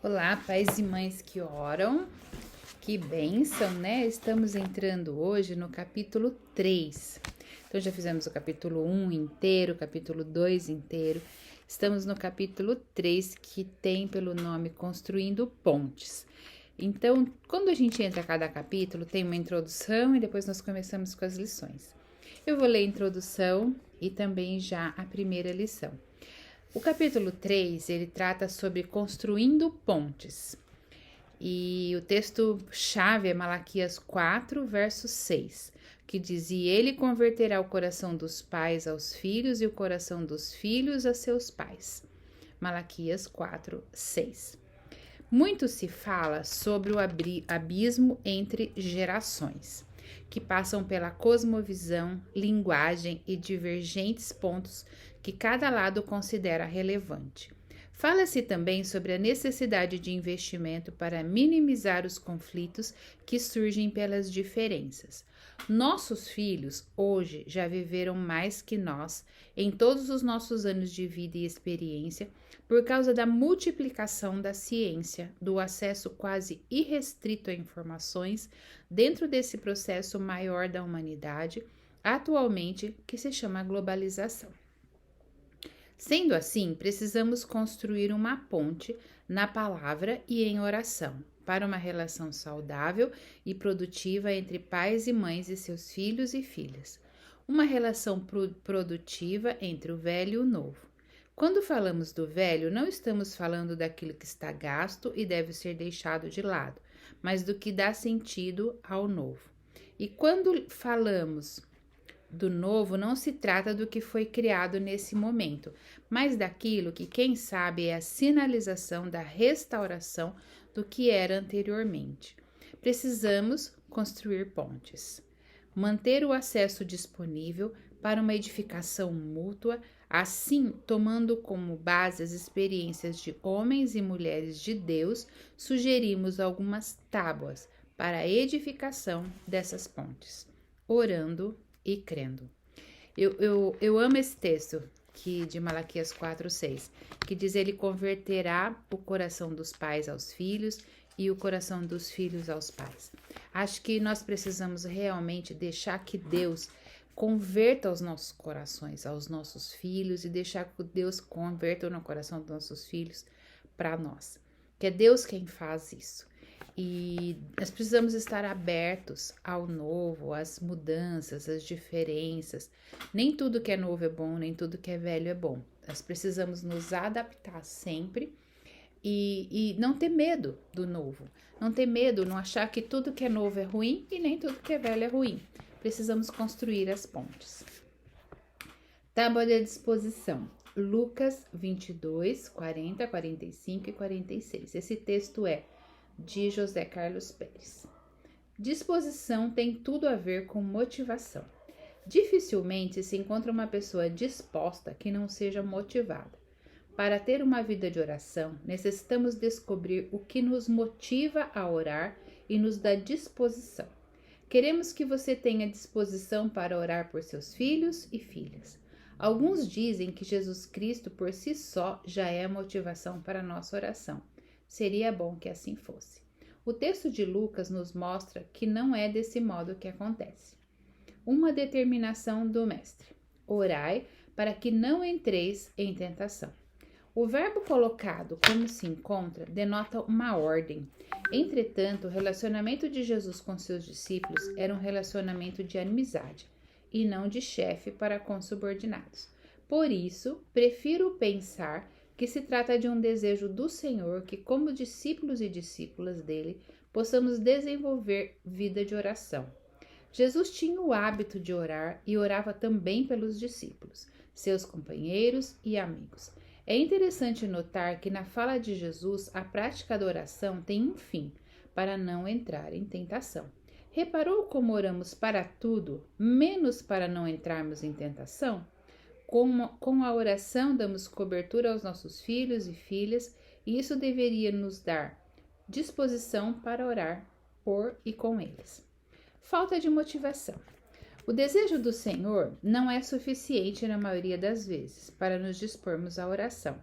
Olá, pais e mães que oram, que bênção, né? Estamos entrando hoje no capítulo 3. Então, já fizemos o capítulo 1 inteiro, o capítulo 2 inteiro. Estamos no capítulo 3, que tem pelo nome Construindo Pontes. Então, quando a gente entra a cada capítulo, tem uma introdução e depois nós começamos com as lições. Eu vou ler a introdução e também já a primeira lição. O capítulo 3, ele trata sobre construindo pontes. E o texto-chave é Malaquias 4, verso 6, que diz: E ele converterá o coração dos pais aos filhos e o coração dos filhos a seus pais. Malaquias 4, 6. Muito se fala sobre o abismo entre gerações, que passam pela cosmovisão, linguagem e divergentes pontos que cada lado considera relevante. Fala-se também sobre a necessidade de investimento para minimizar os conflitos que surgem pelas diferenças. Nossos filhos hoje já viveram mais que nós em todos os nossos anos de vida e experiência por causa da multiplicação da ciência, do acesso quase irrestrito a informações dentro desse processo maior da humanidade, atualmente que se chama globalização. Sendo assim, precisamos construir uma ponte na palavra e em oração para uma relação saudável e produtiva entre pais e mães e seus filhos e filhas. Uma relação produtiva entre o velho e o novo. Quando falamos do velho, não estamos falando daquilo que está gasto e deve ser deixado de lado, mas do que dá sentido ao novo. E quando falamos do novo, não se trata do que foi criado nesse momento, mas daquilo que, quem sabe, é a sinalização da restauração do que era anteriormente. Precisamos construir pontes, manter o acesso disponível para uma edificação mútua, assim, tomando como base as experiências de homens e mulheres de Deus, sugerimos algumas tábuas para a edificação dessas pontes, orando e crendo. Eu amo esse texto de Malaquias 4, 6, que diz: Ele converterá o coração dos pais aos filhos e o coração dos filhos aos pais. Acho que nós precisamos realmente deixar que Deus converta os nossos corações aos nossos filhos e deixar que Deus converta no coração dos nossos filhos para nós. Que é Deus quem faz isso. E nós precisamos estar abertos ao novo, às mudanças, às diferenças. Nem tudo que é novo é bom, nem tudo que é velho é bom. Nós precisamos nos adaptar sempre e não ter medo do novo. Não ter medo, não achar que tudo que é novo é ruim e nem tudo que é velho é ruim. Precisamos construir as pontes. Tábua de disposição. Lucas 22, 40, 45 e 46. Esse texto é de José Carlos Pérez. Disposição tem tudo a ver com motivação. Dificilmente se encontra uma pessoa disposta que não seja motivada. Para ter uma vida de oração, necessitamos descobrir o que nos motiva a orar e nos dá disposição. Queremos que você tenha disposição para orar por seus filhos e filhas. Alguns dizem que Jesus Cristo por si só já é a motivação para a nossa oração. Seria bom que assim fosse. O texto de Lucas nos mostra que não é desse modo que acontece. Uma determinação do Mestre: orai para que não entreis em tentação. O verbo colocado como se encontra denota uma ordem. Entretanto, o relacionamento de Jesus com seus discípulos era um relacionamento de amizade e não de chefe para com subordinados. Por isso, prefiro pensar que se trata de um desejo do Senhor que, como discípulos e discípulas dele, possamos desenvolver vida de oração. Jesus tinha o hábito de orar e orava também pelos discípulos, seus companheiros e amigos. É interessante notar que na fala de Jesus, a prática da oração tem um fim, para não entrar em tentação. Reparou como oramos para tudo, menos para não entrarmos em tentação? Com a oração damos cobertura aos nossos filhos e filhas, e isso deveria nos dar disposição para orar por e com eles. Falta de motivação. O desejo do Senhor não é suficiente na maioria das vezes para nos dispormos à oração.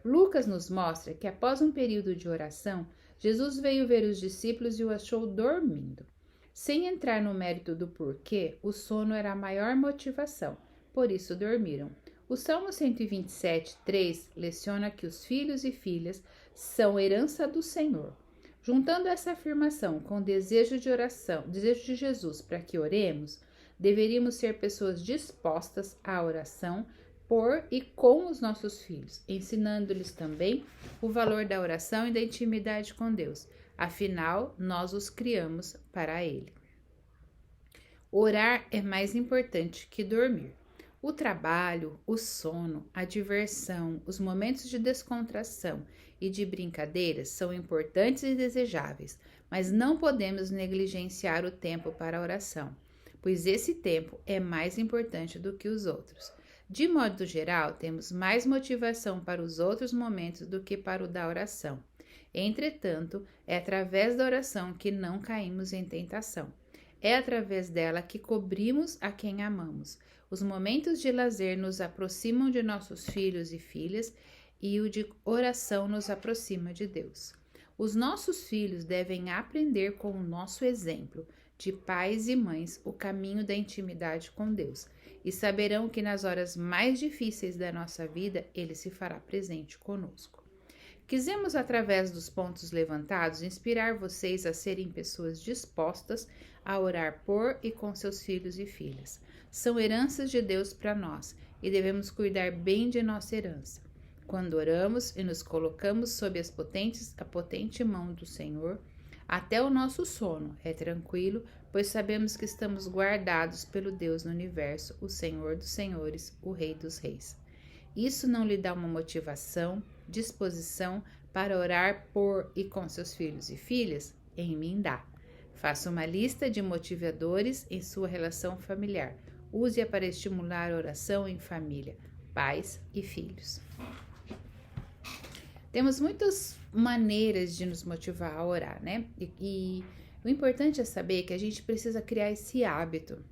Lucas nos mostra que após um período de oração, Jesus veio ver os discípulos e o achou dormindo. Sem entrar no mérito do porquê, o sono era a maior motivação, por isso dormiram. O Salmo 127, 3 leciona que os filhos e filhas são herança do Senhor. Juntando essa afirmação com o desejo de oração, desejo de Jesus para que oremos, deveríamos ser pessoas dispostas à oração por e com os nossos filhos, ensinando-lhes também o valor da oração e da intimidade com Deus. Afinal, nós os criamos para Ele. Orar é mais importante que dormir. O trabalho, o sono, a diversão, os momentos de descontração e de brincadeiras são importantes e desejáveis, mas não podemos negligenciar o tempo para a oração, pois esse tempo é mais importante do que os outros. De modo geral, temos mais motivação para os outros momentos do que para o da oração. Entretanto, é através da oração que não caímos em tentação. É através dela que cobrimos a quem amamos. Os momentos de lazer nos aproximam de nossos filhos e filhas e o de oração nos aproxima de Deus. Os nossos filhos devem aprender com o nosso exemplo de pais e mães o caminho da intimidade com Deus e saberão que nas horas mais difíceis da nossa vida Ele se fará presente conosco. Quisemos, através dos pontos levantados, inspirar vocês a serem pessoas dispostas a orar por e com seus filhos e filhas. São heranças de Deus para nós e devemos cuidar bem de nossa herança. Quando oramos e nos colocamos sob a potente mão do Senhor, até o nosso sono é tranquilo, pois sabemos que estamos guardados pelo Deus do universo, o Senhor dos senhores, o Rei dos reis. Isso não lhe dá uma motivação, disposição para orar por e com seus filhos e filhas? Em mim dá. Faça uma lista de motivadores em sua relação familiar. Use-a para estimular a oração em família, pais e filhos. Temos muitas maneiras de nos motivar a orar, né? E o importante é saber que a gente precisa criar esse hábito.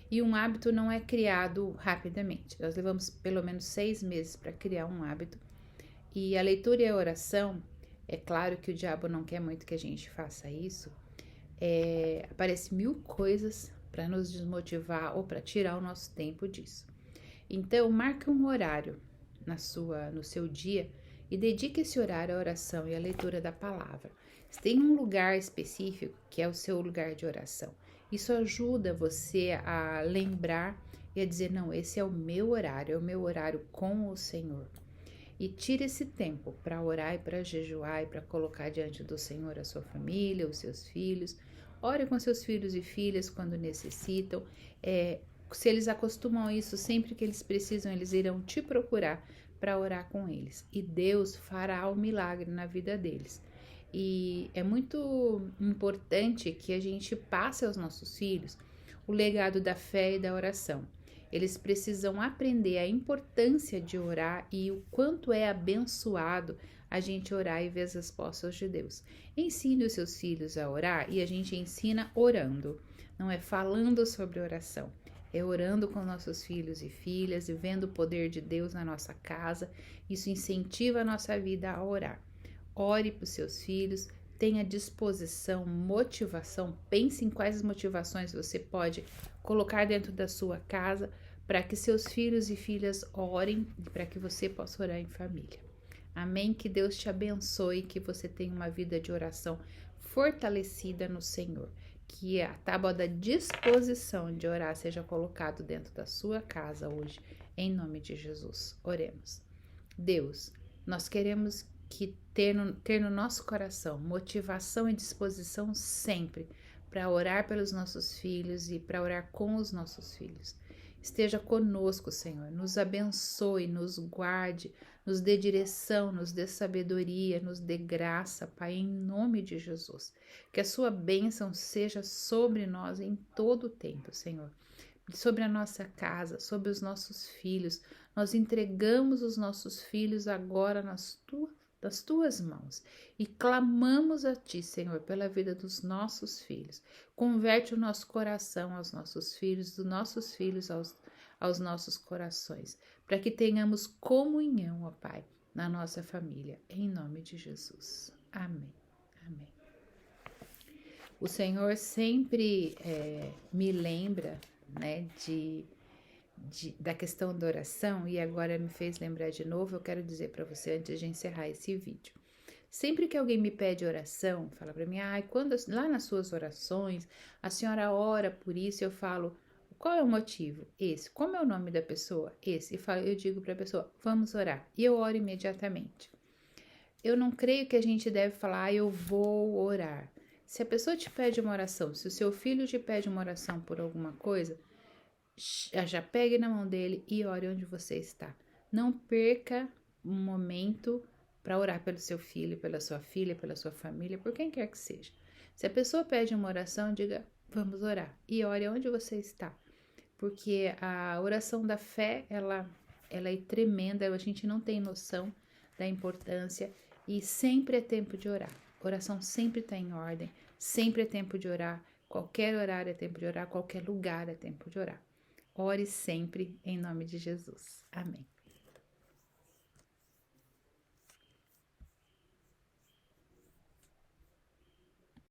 E um hábito não é criado rapidamente. Nós levamos pelo menos 6 meses para criar um hábito. E a leitura e a oração, é claro que o diabo não quer muito que a gente faça isso. Aparece 1000 coisas para nos desmotivar ou para tirar o nosso tempo disso. Então, marque um horário no seu dia e dedique esse horário à oração e à leitura da palavra. Você tem um lugar específico que é o seu lugar de oração. Isso ajuda você a lembrar e a dizer, não, esse é o meu horário, é o meu horário com o Senhor. E tire esse tempo para orar e para jejuar e para colocar diante do Senhor a sua família, os seus filhos. Ore com seus filhos e filhas quando necessitam. Se eles acostumam a isso, sempre que eles precisam, eles irão te procurar para orar com eles. E Deus fará o milagre na vida deles. E é muito importante que a gente passe aos nossos filhos o legado da fé e da oração. Eles precisam aprender a importância de orar e o quanto é abençoado a gente orar e ver as respostas de Deus. Ensine os seus filhos a orar e a gente ensina orando. Não é falando sobre oração, é orando com nossos filhos e filhas e vendo o poder de Deus na nossa casa. Isso incentiva a nossa vida a orar. Ore para os seus filhos, tenha disposição, motivação, pense em quais motivações você pode colocar dentro da sua casa para que seus filhos e filhas orem e para que você possa orar em família. Amém? Que Deus te abençoe, que você tenha uma vida de oração fortalecida no Senhor. Que a tábua da disposição de orar seja colocado dentro da sua casa hoje, em nome de Jesus. Oremos. Deus, nós queremos ter no nosso coração motivação e disposição sempre para orar pelos nossos filhos e para orar com os nossos filhos. Esteja conosco, Senhor, nos abençoe, nos guarde, nos dê direção, nos dê sabedoria, nos dê graça, Pai, em nome de Jesus. Que a sua bênção seja sobre nós em todo o tempo, Senhor. Sobre a nossa casa, sobre os nossos filhos. Nós entregamos os nossos filhos agora das tuas mãos e clamamos a ti, Senhor, pela vida dos nossos filhos. Converte o nosso coração aos nossos filhos, dos nossos filhos aos nossos corações, para que tenhamos comunhão, ó Pai, na nossa família, em nome de Jesus. Amém. Amém. O Senhor sempre me lembra, né, da questão da oração, e agora me fez lembrar de novo. Eu quero dizer para você antes de encerrar esse vídeo. Sempre que alguém me pede oração, fala para mim, lá nas suas orações, a senhora ora por isso, eu falo, qual é o motivo? Esse. Como é o nome da pessoa? Esse. Eu digo para a pessoa, vamos orar. E eu oro imediatamente. Eu não creio que a gente deve falar, eu vou orar. Se a pessoa te pede uma oração, se o seu filho te pede uma oração por alguma coisa, já pegue na mão dele e ore onde você está. Não perca um momento para orar pelo seu filho, pela sua filha, pela sua família, por quem quer que seja. Se a pessoa pede uma oração, diga, vamos orar. E ore onde você está. Porque a oração da fé, ela é tremenda, a gente não tem noção da importância e sempre é tempo de orar. Oração sempre está em ordem, sempre é tempo de orar, qualquer horário é tempo de orar, qualquer lugar é tempo de orar. Ore sempre em nome de Jesus. Amém.